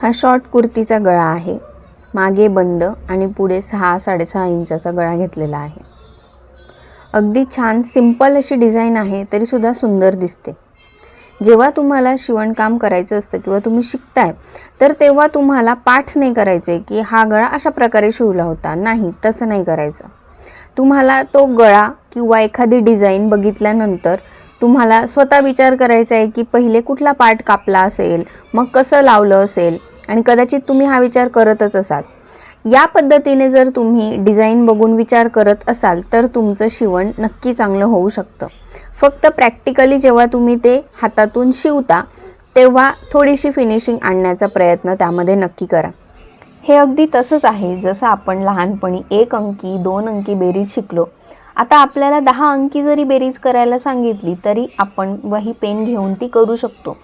हा शॉर्ट कुर्तीचा गळा आहे, मागे बंद आणि पुढे 6-6.5 इंचाचा गळा घेतलेला आहे। अगदी छान सिंपल अशी डिझाइन आहे, तरी सुद्धा सुंदर दिसते। जेव्हा तुम्हाला शिवणकाम करायचं असतं किंवा तुम्ही शिकताय, तर तेव्हा तुम्हाला पाठ नाही करायचे की हा गळा अशा प्रकारे शिवला होता, नाही तसं नाही करायचं। तुम्हाला तो गळा किंवा एखादी डिझाइन बघितल्यानंतर तुम्हाला स्वतः विचार करायचा आहे की पहिले कुठला पार्ट कापला असेल, मग कसं लावलं असेल, आणि कदाचित तुम्ही हा विचार करतच असाल। या पद्धतीने जर तुम्ही डिझाइन बघून विचार करत असाल, तर तुमचं शिवण नक्की चांगलं होऊ शकतं। फक्त प्रॅक्टिकली जेव्हा तुम्ही ते हातातून शिवता, तेव्हा थोडीशी फिनिशिंग आणण्याचा प्रयत्न त्यामध्ये नक्की करा। हे अगदी तसंच आहे जसं आपण लहानपणी 1 अंकी 2 अंकी बेरीज शिकलो। आता आपल्याला 10 अंकी जरी बेरीज करायला सांगितली, तरी आपण वही पेन घेऊन ती करू शकतो।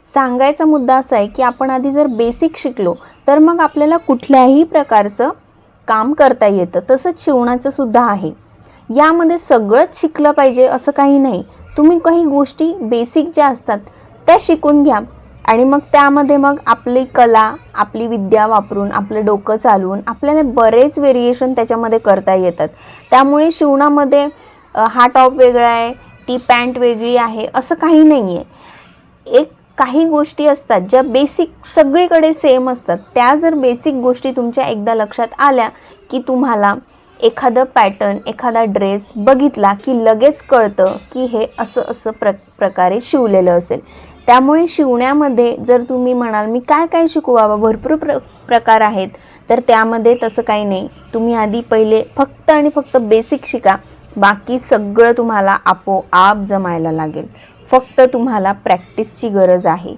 सांगायचा मुद्दा असा आहे की आपण आधी जर बेसिक शिकलो, तर मग आपल्याला कुठल्याही प्रकारचं काम करता येतं। तसंच शिवणाचं सुद्धा आहे। यामध्ये सगळंच शिकलं पाहिजे असं काही नाही। तुम्ही काही गोष्टी बेसिक ज्या असतात त्या शिकून घ्या, आणि मग त्यामध्ये मग आपली कला, आपली विद्या वापरून, आपलं डोकं चालवून आपल्याला बरेच व्हेरिएशन त्याच्यामध्ये करता येतात। त्यामुळे शिवणामध्ये हा टॉप वेगळा आहे, ती पॅन्ट वेगळी आहे असं काही नाही आहे। काही गोष्टी असतात ज्या बेसिक सगळीकडे सेम असतात। त्या जर बेसिक गोष्टी तुमच्या एकदा लक्षात आल्या की तुम्हाला एखादं पॅटर्न, एखादा ड्रेस बघितला की लगेच कळतं की हे असं प्रकारे शिवलेलं असेल। त्यामुळे शिवण्यामध्ये जर तुम्ही म्हणाल मी काय शिकू बाबा, भरपूर प्रकार आहेत, तर त्यामध्ये तसं काही नाही। तुम्ही आधी पहिले फक्त आणि फक्त बेसिक शिका, बाकी सगळं तुम्हाला आपोआप जमायला लागेल। फक्त तुम्हाला प्रॅक्टिसची गरज आहे।